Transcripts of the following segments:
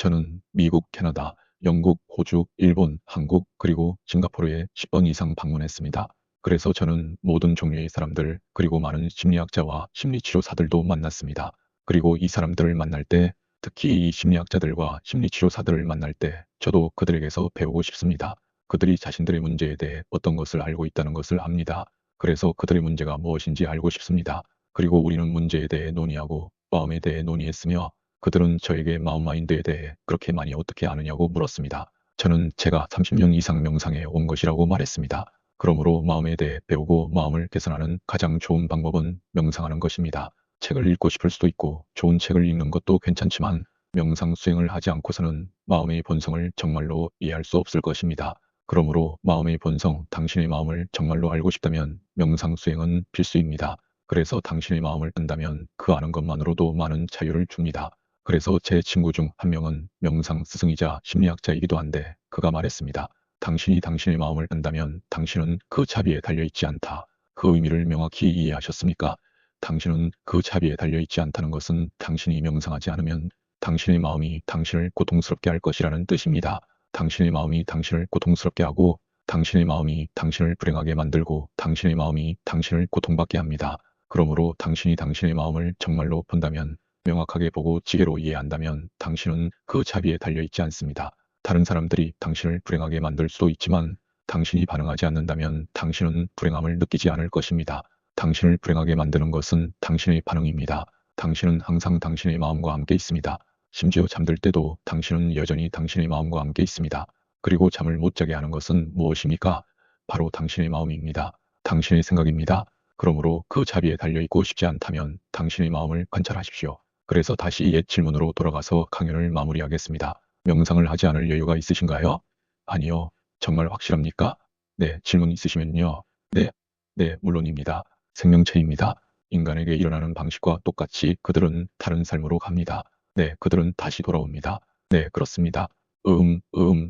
저는 미국, 캐나다, 영국, 호주, 일본, 한국, 그리고 싱가포르에 10번 이상 방문했습니다. 그래서 저는 모든 종류의 사람들, 그리고 많은 심리학자와 심리치료사들도 만났습니다. 그리고 이 사람들을 만날 때, 특히 이 심리학자들과 심리치료사들을 만날 때, 저도 그들에게서 배우고 싶습니다. 그들이 자신들의 문제에 대해 어떤 것을 알고 있다는 것을 압니다. 그래서 그들의 문제가 무엇인지 알고 싶습니다. 그리고 우리는 문제에 대해 논의하고 마음에 대해 논의했으며, 그들은 저에게 마음 마인드에 대해 그렇게 많이 어떻게 아느냐고 물었습니다. 저는 제가 30년 이상 명상에 온 것이라고 말했습니다. 그러므로 마음에 대해 배우고 마음을 개선하는 가장 좋은 방법은 명상하는 것입니다. 책을 읽고 싶을 수도 있고 좋은 책을 읽는 것도 괜찮지만 명상 수행을 하지 않고서는 마음의 본성을 정말로 이해할 수 없을 것입니다. 그러므로 마음의 본성, 당신의 마음을 정말로 알고 싶다면 명상 수행은 필수입니다. 그래서 당신의 마음을 뜬다면 그 아는 것만으로도 많은 자유를 줍니다. 그래서 제 친구 중 한 명은 명상 스승이자 심리학자이기도 한데 그가 말했습니다. 당신이 당신의 마음을 뜬다면 당신은 그 자비에 달려있지 않다. 그 의미를 명확히 이해하셨습니까? 당신은 그 자비에 달려있지 않다는 것은 당신이 명상하지 않으면 당신의 마음이 당신을 고통스럽게 할 것이라는 뜻입니다. 당신의 마음이 당신을 고통스럽게 하고 당신의 마음이 당신을 불행하게 만들고 당신의 마음이 당신을 고통받게 합니다. 그러므로 당신이 당신의 마음을 정말로 본다면 명확하게 보고 지혜로 이해한다면 당신은 그 자비에 달려있지 않습니다. 다른 사람들이 당신을 불행하게 만들 수도 있지만 당신이 반응하지 않는다면 당신은 불행함을 느끼지 않을 것입니다. 당신을 불행하게 만드는 것은 당신의 반응입니다. 당신은 항상 당신의 마음과 함께 있습니다. 심지어 잠들 때도 당신은 여전히 당신의 마음과 함께 있습니다. 그리고 잠을 못 자게 하는 것은 무엇입니까? 바로 당신의 마음입니다. 당신의 생각입니다. 그러므로 그 자비에 달려있고 싶지 않다면 당신의 마음을 관찰하십시오. 그래서 다시 옛 질문으로 돌아가서 강연을 마무리하겠습니다. 명상을 하지 않을 여유가 있으신가요? 아니요. 정말 확실합니까? 네, 질문 있으시면요. 네, 네, 물론입니다. 생명체입니다. 인간에게 일어나는 방식과 똑같이 그들은 다른 삶으로 갑니다. 네, 그들은 다시 돌아옵니다. 네, 그렇습니다.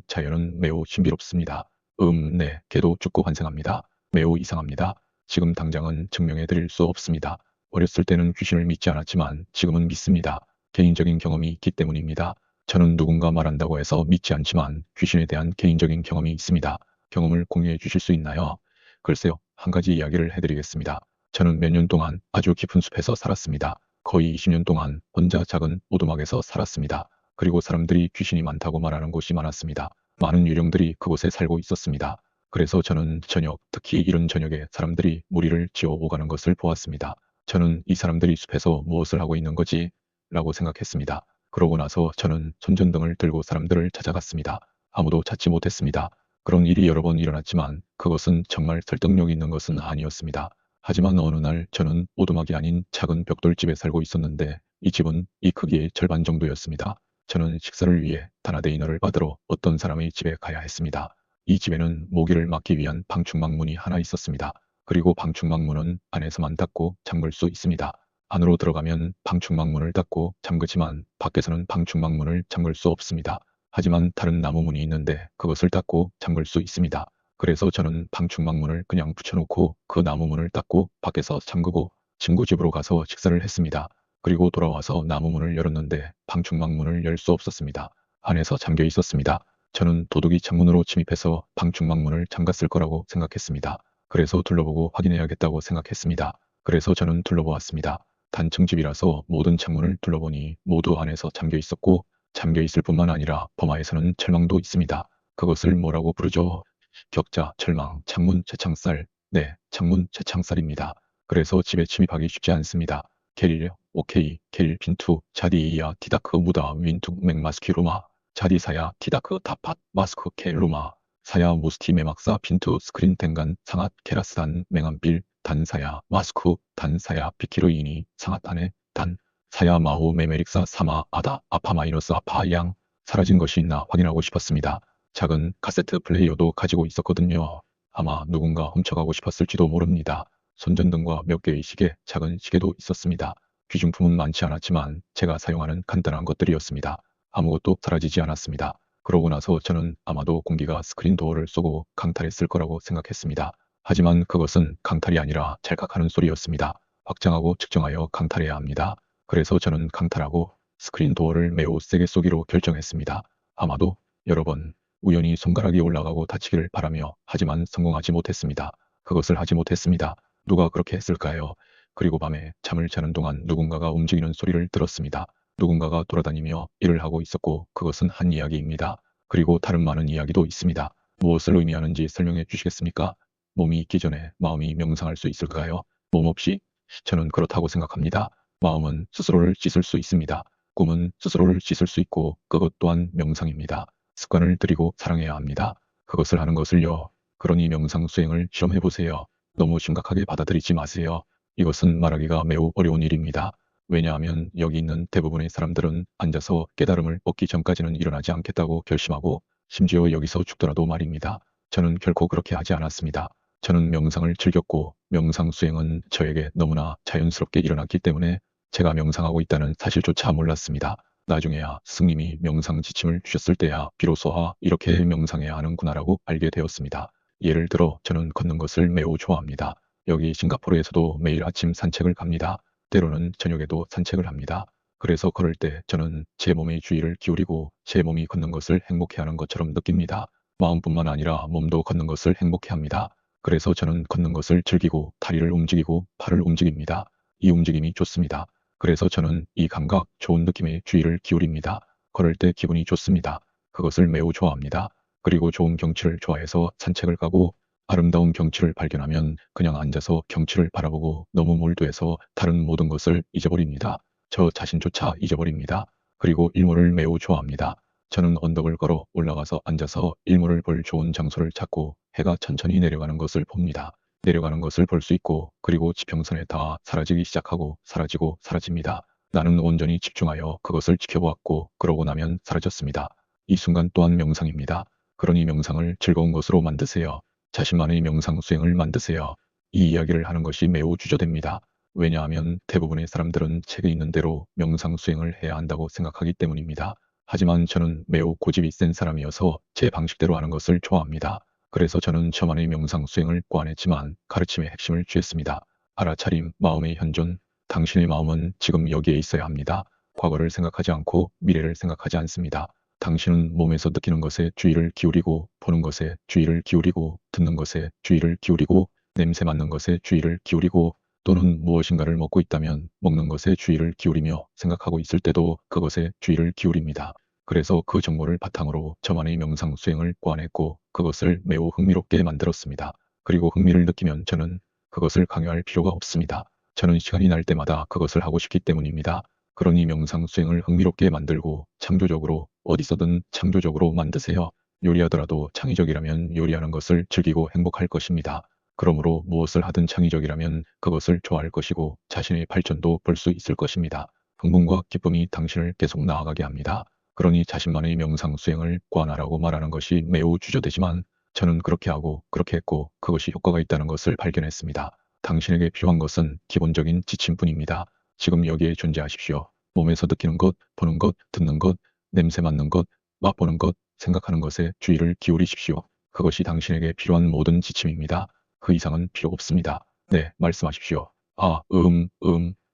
자연은 매우 신비롭습니다. 네, 개도 죽고 환생합니다. 매우 이상합니다. 지금 당장은 증명해 드릴 수 없습니다. 어렸을 때는 귀신을 믿지 않았지만 지금은 믿습니다. 개인적인 경험이 있기 때문입니다. 저는 누군가 말한다고 해서 믿지 않지만 귀신에 대한 개인적인 경험이 있습니다. 경험을 공유해 주실 수 있나요? 글쎄요, 한 가지 이야기를 해드리겠습니다. 저는 몇 년 동안 아주 깊은 숲에서 살았습니다. 거의 20년 동안 혼자 작은 오두막에서 살았습니다. 그리고 사람들이 귀신이 많다고 말하는 곳이 많았습니다. 많은 유령들이 그곳에 살고 있었습니다. 그래서 저는 저녁, 특히 이른 저녁에 사람들이 무리를 지어 오가는 것을 보았습니다. 저는 이 사람들이 숲에서 무엇을 하고 있는 거지? 라고 생각했습니다. 그러고 나서 저는 손전등을 들고 사람들을 찾아갔습니다. 아무도 찾지 못했습니다. 그런 일이 여러 번 일어났지만 그것은 정말 설득력 있는 것은 아니었습니다. 하지만 어느 날 저는 오두막이 아닌 작은 벽돌집에 살고 있었는데 이 집은 이 크기의 절반 정도였습니다. 저는 식사를 위해 다나데 이너를 받으러 어떤 사람의 집에 가야 했습니다. 이 집에는 모기를 막기 위한 방충망 문이 하나 있었습니다. 그리고 방충망 문은 안에서만 닫고 잠글 수 있습니다. 안으로 들어가면 방충망 문을 닫고 잠그지만 밖에서는 방충망 문을 잠글 수 없습니다. 하지만 다른 나무 문이 있는데 그것을 닫고 잠글 수 있습니다. 그래서 저는 방충망 문을 그냥 붙여놓고 그 나무 문을 닫고 밖에서 잠그고 친구 집으로 가서 식사를 했습니다. 그리고 돌아와서 나무 문을 열었는데 방충망 문을 열 수 없었습니다. 안에서 잠겨 있었습니다. 저는 도둑이 창문으로 침입해서 방충망 문을 잠갔을 거라고 생각했습니다. 그래서 둘러보고 확인해야겠다고 생각했습니다. 그래서 저는 둘러보았습니다. 단층 집이라서 모든 창문을 둘러보니 모두 안에서 잠겨 있었고 잠겨 있을 뿐만 아니라 범하에서는 철망도 있습니다. 그것을 뭐라고 부르죠? 격자, 철망, 창문, 채창살. 네, 창문, 채창살입니다. 그래서 집에 침입하기 쉽지 않습니다. 게릴, 오케이, 게릴, 빈투, 자디이야, 티다크, 무다, 윈투, 맥마스키로마, 자디사야, 티다크, 타팟, 마스크, 켈로마, 사야, 무스티, 메막사, 빈투, 스크린, 댕간, 상앗, 케라스단, 맹암빌, 단사야, 마스쿠, 단사야, 비키로이니, 상앗 안에, 단, 사야, 마호, 메메릭사, 사마, 아다, 아파 마이너스 아파, 양, 사라진 것이 있나 확인하고 싶었습니다. 작은 카세트 플레이어도 가지고 있었거든요. 아마 누군가 훔쳐가고 싶었을지도 모릅니다. 손전등과 몇 개의 시계, 작은 시계도 있었습니다. 귀중품은 많지 않았지만 제가 사용하는 간단한 것들이었습니다. 아무것도 사라지지 않았습니다. 그러고 나서 저는 아마도 공기가 스크린 도어를 쏘고 강탈했을 거라고 생각했습니다. 하지만 그것은 강탈이 아니라 찰칵하는 소리였습니다. 확장하고 측정하여 강탈해야 합니다. 그래서 저는 강탈하고 스크린 도어를 매우 세게 쏘기로 결정했습니다. 아마도 여러 번 우연히 손가락이 올라가고 다치기를 바라며 하지만 성공하지 못했습니다. 그것을 하지 못했습니다. 누가 그렇게 했을까요? 그리고 밤에 잠을 자는 동안 누군가가 움직이는 소리를 들었습니다. 누군가가 돌아다니며 일을 하고 있었고 그것은 한 이야기입니다. 그리고 다른 많은 이야기도 있습니다. 무엇을 의미하는지 설명해 주시겠습니까? 몸이 있기 전에 마음이 명상할 수 있을까요? 몸 없이? 저는 그렇다고 생각합니다. 마음은 스스로를 씻을 수 있습니다. 꿈은 스스로를 씻을 수 있고 그것 또한 명상입니다. 습관을 들이고 사랑해야 합니다. 그것을 하는 것을요. 그러니 명상 수행을 실험해 보세요. 너무 심각하게 받아들이지 마세요. 이것은 말하기가 매우 어려운 일입니다. 왜냐하면 여기 있는 대부분의 사람들은 앉아서 깨달음을 얻기 전까지는 일어나지 않겠다고 결심하고 심지어 여기서 죽더라도 말입니다. 저는 결코 그렇게 하지 않았습니다. 저는 명상을 즐겼고 명상 수행은 저에게 너무나 자연스럽게 일어났기 때문에 제가 명상하고 있다는 사실조차 몰랐습니다. 나중에야 스님이 명상 지침을 주셨을 때야 비로소 이렇게 명상해야 하는구나라고 알게 되었습니다. 예를 들어 저는 걷는 것을 매우 좋아합니다. 여기 싱가포르에서도 매일 아침 산책을 갑니다. 때로는 저녁에도 산책을 합니다. 그래서 걸을 때 저는 제 몸의 주의를 기울이고 제 몸이 걷는 것을 행복해하는 것처럼 느낍니다. 마음뿐만 아니라 몸도 걷는 것을 행복해합니다. 그래서 저는 걷는 것을 즐기고 다리를 움직이고 팔을 움직입니다. 이 움직임이 좋습니다. 그래서 저는 이 감각, 좋은 느낌에 주의를 기울입니다. 걸을 때 기분이 좋습니다. 그것을 매우 좋아합니다. 그리고 좋은 경치를 좋아해서 산책을 가고 아름다운 경치를 발견하면 그냥 앉아서 경치를 바라보고 너무 몰두해서 다른 모든 것을 잊어버립니다. 저 자신조차 잊어버립니다. 그리고 일몰을 매우 좋아합니다. 저는 언덕을 걸어 올라가서 앉아서 일몰을 볼 좋은 장소를 찾고 해가 천천히 내려가는 것을 봅니다. 내려가는 것을 볼 수 있고 그리고 지평선에 닿아 사라지기 시작하고 사라지고 사라집니다. 나는 온전히 집중하여 그것을 지켜보았고 그러고 나면 사라졌습니다. 이 순간 또한 명상입니다. 그러니 명상을 즐거운 것으로 만드세요. 자신만의 명상 수행을 만드세요. 이 이야기를 하는 것이 매우 주저됩니다. 왜냐하면 대부분의 사람들은 책에 있는 대로 명상 수행을 해야 한다고 생각하기 때문입니다. 하지만 저는 매우 고집이 센 사람이어서 제 방식대로 하는 것을 좋아합니다. 그래서 저는 저만의 명상 수행을 꽈냈지만 가르침의 핵심을 취했습니다. 알아차림, 마음의 현존. 당신의 마음은 지금 여기에 있어야 합니다. 과거를 생각하지 않고 미래를 생각하지 않습니다. 당신은 몸에서 느끼는 것에 주의를 기울이고 보는 것에 주의를 기울이고 듣는 것에 주의를 기울이고 냄새 맡는 것에 주의를 기울이고 또는 무엇인가를 먹고 있다면 먹는 것에 주의를 기울이며 생각하고 있을 때도 그것에 주의를 기울입니다. 그래서 그 정보를 바탕으로 저만의 명상 수행을 꽈냈고 그것을 매우 흥미롭게 만들었습니다. 그리고 흥미를 느끼면 저는 그것을 강요할 필요가 없습니다. 저는 시간이 날 때마다 그것을 하고 싶기 때문입니다. 그러니 명상 수행을 흥미롭게 만들고 창조적으로 어디서든 창조적으로 만드세요. 요리하더라도 창의적이라면 요리하는 것을 즐기고 행복할 것입니다. 그러므로 무엇을 하든 창의적이라면 그것을 좋아할 것이고 자신의 발전도 볼 수 있을 것입니다. 흥분과 기쁨이 당신을 계속 나아가게 합니다. 그러니 자신만의 명상 수행을 꽈나라고 말하는 것이 매우 주저되지만 저는 그렇게 하고 그렇게 했고 그것이 효과가 있다는 것을 발견했습니다. 당신에게 필요한 것은 기본적인 지침뿐입니다. 지금 여기에 존재하십시오. 몸에서 느끼는 것, 보는 것, 듣는 것, 냄새 맡는 것, 맛보는 것, 생각하는 것에 주의를 기울이십시오. 그것이 당신에게 필요한 모든 지침입니다. 그 이상은 필요 없습니다. 네, 말씀하십시오. 아,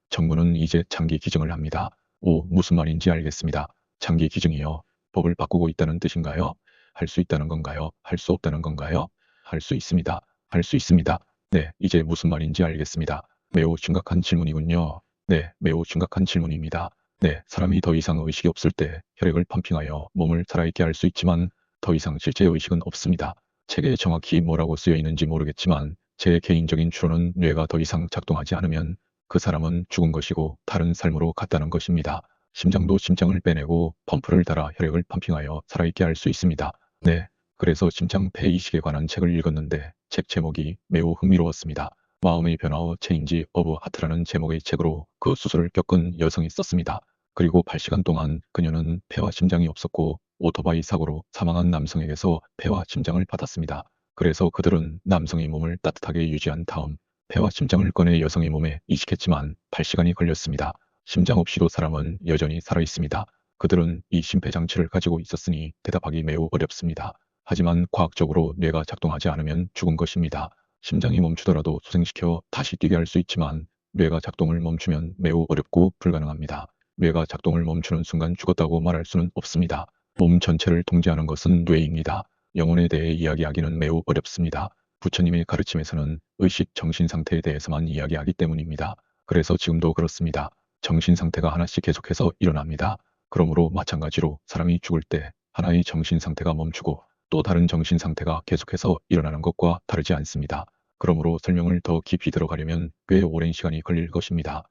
정부는 이제 장기 기증을 합니다. 오, 무슨 말인지 알겠습니다. 장기 기증이요. 법을 바꾸고 있다는 뜻인가요? 할 수 있다는 건가요? 할 수 없다는 건가요? 할 수 있습니다. 할 수 있습니다. 네, 이제 무슨 말인지 알겠습니다. 매우 심각한 질문이군요. 네, 매우 심각한 질문입니다. 네, 사람이 더 이상 의식이 없을 때 혈액을 펌핑하여 몸을 살아있게 할 수 있지만 더 이상 실제 의식은 없습니다. 책에 정확히 뭐라고 쓰여 있는지 모르겠지만 제 개인적인 추론은 뇌가 더 이상 작동하지 않으면 그 사람은 죽은 것이고 다른 삶으로 갔다는 것입니다. 심장도 심장을 빼내고 펌프를 달아 혈액을 펌핑하여 살아있게 할 수 있습니다. 네, 그래서 심장 폐이식에 관한 책을 읽었는데 책 제목이 매우 흥미로웠습니다. 마음의 변화와 체인지 오브 하트라는 제목의 책으로 그 수술을 겪은 여성이 썼습니다. 그리고 8시간 동안 그녀는 폐와 심장이 없었고 오토바이 사고로 사망한 남성에게서 폐와 심장을 받았습니다. 그래서 그들은 남성의 몸을 따뜻하게 유지한 다음 폐와 심장을 꺼내 여성의 몸에 이식했지만 8시간이 걸렸습니다. 심장 없이도 사람은 여전히 살아있습니다. 그들은 이 심폐장치를 가지고 있었으니 대답하기 매우 어렵습니다. 하지만 과학적으로 뇌가 작동하지 않으면 죽은 것입니다. 심장이 멈추더라도 소생시켜 다시 뛰게 할 수 있지만 뇌가 작동을 멈추면 매우 어렵고 불가능합니다. 뇌가 작동을 멈추는 순간 죽었다고 말할 수는 없습니다. 몸 전체를 통제하는 것은 뇌입니다. 영혼에 대해 이야기하기는 매우 어렵습니다. 부처님의 가르침에서는 의식, 정신 상태에 대해서만 이야기하기 때문입니다. 그래서 지금도 그렇습니다. 정신 상태가 하나씩 계속해서 일어납니다. 그러므로 마찬가지로 사람이 죽을 때 하나의 정신 상태가 멈추고 또 다른 정신 상태가 계속해서 일어나는 것과 다르지 않습니다. 그러므로 설명을 더 깊이 들어가려면 꽤 오랜 시간이 걸릴 것입니다.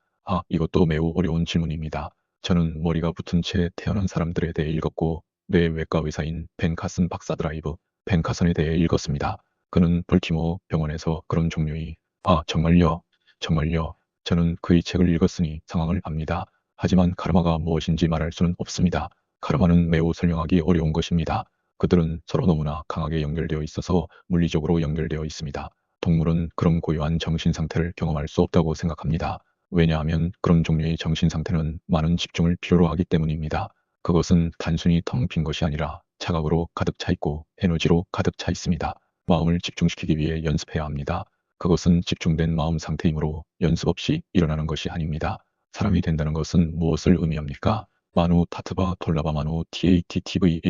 이것도 매우 어려운 질문입니다. 저는 머리가 붙은 채 태어난 사람들에 대해 읽었고 뇌외과 의사인 벤 카슨 박사드라이브 벤 카슨에 대해 읽었습니다. 그는 볼티모어 병원에서 그런 종류의 정말요? 정말요? 저는 그의 책을 읽었으니 상황을 압니다. 하지만 카르마가 무엇인지 말할 수는 없습니다. 카르마는 매우 설명하기 어려운 것입니다. 그들은 서로 너무나 강하게 연결되어 있어서 물리적으로 연결되어 있습니다. 동물은 그런 고유한 정신 상태를 경험할 수 없다고 생각합니다. 왜냐하면 그런 종류의 정신 상태는 많은 집중을 필요로 하기 때문입니다. 그것은 단순히 텅 빈 것이 아니라 자각으로 가득 차 있고 에너지로 가득 차 있습니다. 마음을 집중시키기 위해 연습해야 합니다. 그것은 집중된 마음 상태이므로 연습 없이 일어나는 것이 아닙니다. 사람이 된다는 것은 무엇을 의미합니까? 마누 타트바 톨라바 마누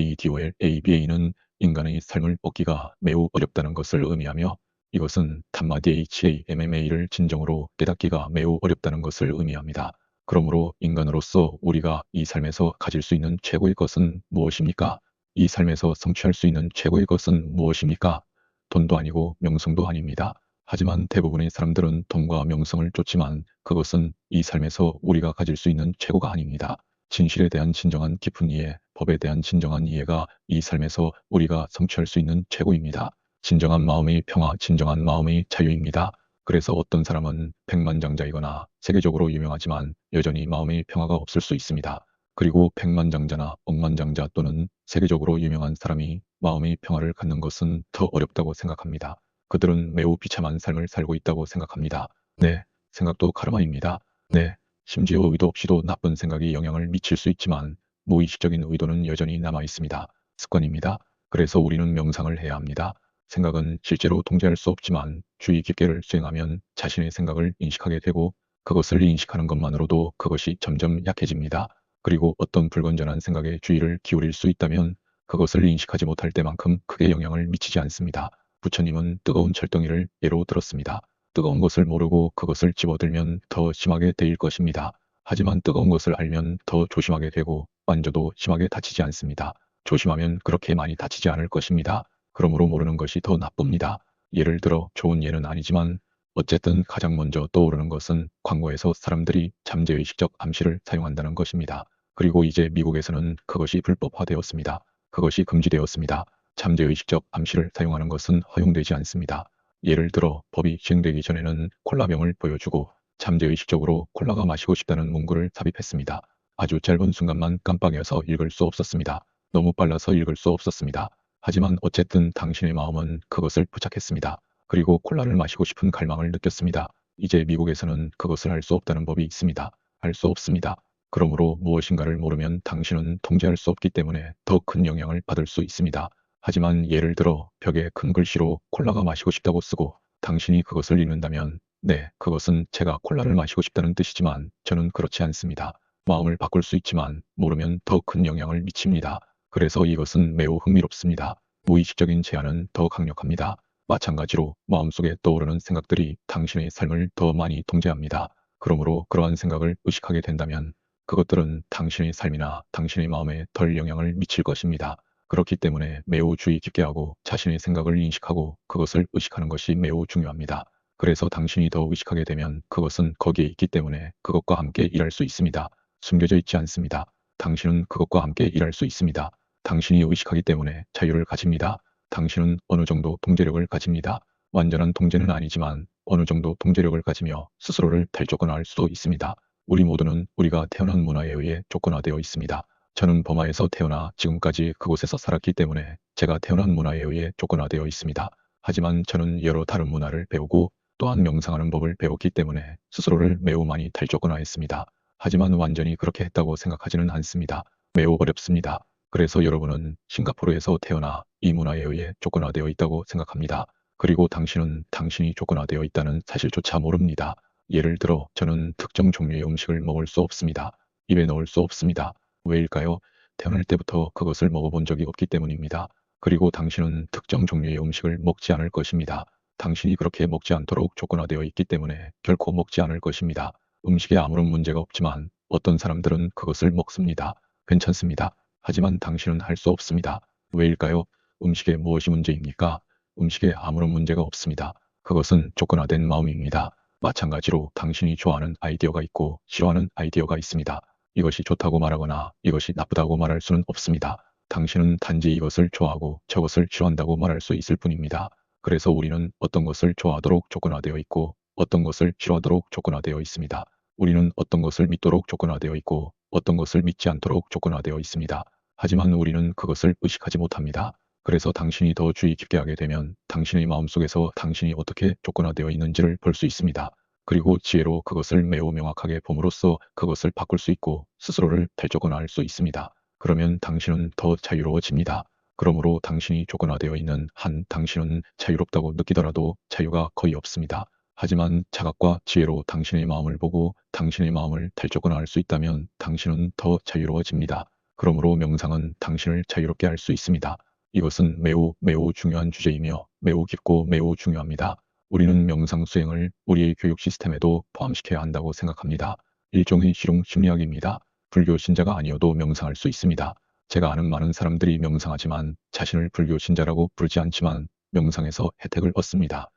TATTVADOLABA는 인간의 삶을 얻기가 매우 어렵다는 것을 의미하며 이것은 단마디 HAMMA를 진정으로 깨닫기가 매우 어렵다는 것을 의미합니다. 그러므로 인간으로서 우리가 이 삶에서 가질 수 있는 최고의 것은 무엇입니까? 이 삶에서 성취할 수 있는 최고의 것은 무엇입니까? 돈도 아니고 명성도 아닙니다. 하지만 대부분의 사람들은 돈과 명성을 쫓지만 그것은 이 삶에서 우리가 가질 수 있는 최고가 아닙니다. 진실에 대한 진정한 깊은 이해, 법에 대한 진정한 이해가 이 삶에서 우리가 성취할 수 있는 최고입니다. 진정한 마음의 평화, 진정한 마음의 자유입니다. 그래서 어떤 사람은 백만장자이거나 세계적으로 유명하지만 여전히 마음의 평화가 없을 수 있습니다. 그리고 백만장자나 억만장자 또는 세계적으로 유명한 사람이 마음의 평화를 갖는 것은 더 어렵다고 생각합니다. 그들은 매우 비참한 삶을 살고 있다고 생각합니다. 네, 생각도 카르마입니다. 네, 심지어 의도 없이도 나쁜 생각이 영향을 미칠 수 있지만 무의식적인 의도는 여전히 남아 있습니다. 습관입니다. 그래서 우리는 명상을 해야 합니다. 생각은 실제로 통제할 수 없지만 주의 깊게를 수행하면 자신의 생각을 인식하게 되고 그것을 인식하는 것만으로도 그것이 점점 약해집니다. 그리고 어떤 불건전한 생각에 주의를 기울일 수 있다면 그것을 인식하지 못할 때만큼 크게 영향을 미치지 않습니다. 부처님은 뜨거운 철덩이를 예로 들었습니다. 뜨거운 것을 모르고 그것을 집어들면 더 심하게 데일 것입니다. 하지만 뜨거운 것을 알면 더 조심하게 되고 만져도 심하게 다치지 않습니다. 조심하면 그렇게 많이 다치지 않을 것입니다. 그러므로 모르는 것이 더 나쁩니다. 예를 들어 좋은 예는 아니지만 어쨌든 가장 먼저 떠오르는 것은 광고에서 사람들이 잠재의식적 암시를 사용한다는 것입니다. 그리고 이제 미국에서는 그것이 불법화되었습니다. 그것이 금지되었습니다. 잠재의식적 암시를 사용하는 것은 허용되지 않습니다. 예를 들어 법이 시행되기 전에는 콜라병을 보여주고 잠재의식적으로 콜라가 마시고 싶다는 문구를 삽입했습니다. 아주 짧은 순간만 깜빡여서 읽을 수 없었습니다. 너무 빨라서 읽을 수 없었습니다. 하지만 어쨌든 당신의 마음은 그것을 부착했습니다. 그리고 콜라를 마시고 싶은 갈망을 느꼈습니다. 이제 미국에서는 그것을 할 수 없다는 법이 있습니다. 할 수 없습니다. 그러므로 무엇인가를 모르면 당신은 통제할 수 없기 때문에 더 큰 영향을 받을 수 있습니다. 하지만 예를 들어 벽에 큰 글씨로 콜라가 마시고 싶다고 쓰고 당신이 그것을 읽는다면 네, 그것은 제가 콜라를 마시고 싶다는 뜻이지만 저는 그렇지 않습니다. 마음을 바꿀 수 있지만 모르면 더 큰 영향을 미칩니다. 그래서 이것은 매우 흥미롭습니다. 무의식적인 제한은 더 강력합니다. 마찬가지로 마음속에 떠오르는 생각들이 당신의 삶을 더 많이 통제합니다. 그러므로 그러한 생각을 의식하게 된다면 그것들은 당신의 삶이나 당신의 마음에 덜 영향을 미칠 것입니다. 그렇기 때문에 매우 주의 깊게 하고 자신의 생각을 인식하고 그것을 의식하는 것이 매우 중요합니다. 그래서 당신이 더 의식하게 되면 그것은 거기에 있기 때문에 그것과 함께 일할 수 있습니다. 숨겨져 있지 않습니다. 당신은 그것과 함께 일할 수 있습니다. 당신이 의식하기 때문에 자유를 가집니다. 당신은 어느 정도 통제력을 가집니다. 완전한 통제는 아니지만 어느 정도 통제력을 가지며 스스로를 탈조건화할 수도 있습니다. 우리 모두는 우리가 태어난 문화에 의해 조건화되어 있습니다. 저는 버마에서 태어나 지금까지 그곳에서 살았기 때문에 제가 태어난 문화에 의해 조건화되어 있습니다. 하지만 저는 여러 다른 문화를 배우고 또한 명상하는 법을 배웠기 때문에 스스로를 매우 많이 탈조건화했습니다. 하지만 완전히 그렇게 했다고 생각하지는 않습니다. 매우 어렵습니다. 그래서 여러분은 싱가포르에서 태어나 이 문화에 의해 조건화되어 있다고 생각합니다. 그리고 당신은 당신이 조건화되어 있다는 사실조차 모릅니다. 예를 들어 저는 특정 종류의 음식을 먹을 수 없습니다. 입에 넣을 수 없습니다. 왜일까요? 태어날 때부터 그것을 먹어본 적이 없기 때문입니다. 그리고 당신은 특정 종류의 음식을 먹지 않을 것입니다. 당신이 그렇게 먹지 않도록 조건화되어 있기 때문에 결코 먹지 않을 것입니다. 음식에 아무런 문제가 없지만 어떤 사람들은 그것을 먹습니다. 괜찮습니다. 하지만 당신은 할 수 없습니다. 왜일까요? 음식에 무엇이 문제입니까? 음식에 아무런 문제가 없습니다. 그것은 조건화된 마음입니다. 마찬가지로 당신이 좋아하는 아이디어가 있고 싫어하는 아이디어가 있습니다. 이것이 좋다고 말하거나 이것이 나쁘다고 말할 수는 없습니다. 당신은 단지 이것을 좋아하고 저것을 싫어한다고 말할 수 있을 뿐입니다. 그래서 우리는 어떤 것을 좋아하도록 조건화되어 있고 어떤 것을 싫어하도록 조건화되어 있습니다. 우리는 어떤 것을 믿도록 조건화되어 있고 어떤 것을 믿지 않도록 조건화되어 있습니다. 하지만 우리는 그것을 의식하지 못합니다. 그래서 당신이 더 주의 깊게 하게 되면 당신의 마음속에서 당신이 어떻게 조건화되어 있는지를 볼 수 있습니다. 그리고 지혜로 그것을 매우 명확하게 봄으로써 그것을 바꿀 수 있고 스스로를 탈조건화할 수 있습니다. 그러면 당신은 더 자유로워집니다. 그러므로 당신이 조건화되어 있는 한 당신은 자유롭다고 느끼더라도 자유가 거의 없습니다. 하지만 자각과 지혜로 당신의 마음을 보고 당신의 마음을 탈조건화할 수 있다면 당신은 더 자유로워집니다. 그러므로 명상은 당신을 자유롭게 할 수 있습니다. 이것은 매우 중요한 주제이며 매우 깊고 매우 중요합니다. 우리는 명상 수행을 우리의 교육 시스템에도 포함시켜야 한다고 생각합니다. 일종의 실용 심리학입니다. 불교 신자가 아니어도 명상할 수 있습니다. 제가 아는 많은 사람들이 명상하지만 자신을 불교 신자라고 부르지 않지만 명상에서 혜택을 얻습니다.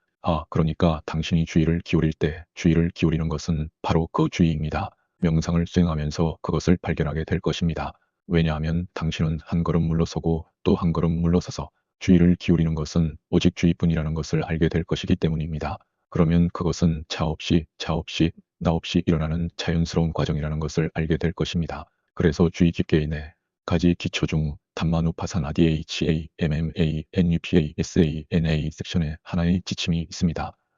그러니까 당신이 주의를 기울일 때 주의를 기울이는 것은 바로 그 주의입니다. 명상을 수행하면서 그것을 발견하게 될 것입니다. 왜냐하면 당신은 한 걸음 물러서고 또 한 걸음 물러서서 주의를 기울이는 것은 오직 주의뿐이라는 것을 알게 될 것이기 때문입니다. 그러면 그것은 차 없이 나 없이 일어나는 자연스러운 과정이라는 것을 알게 될 것입니다. 그래서 주의 깊게 네 가지 기초 중 담마누파사나 DHA, MMA, NUPA, SA, NA 섹션에 하나의 지침이 있습니다.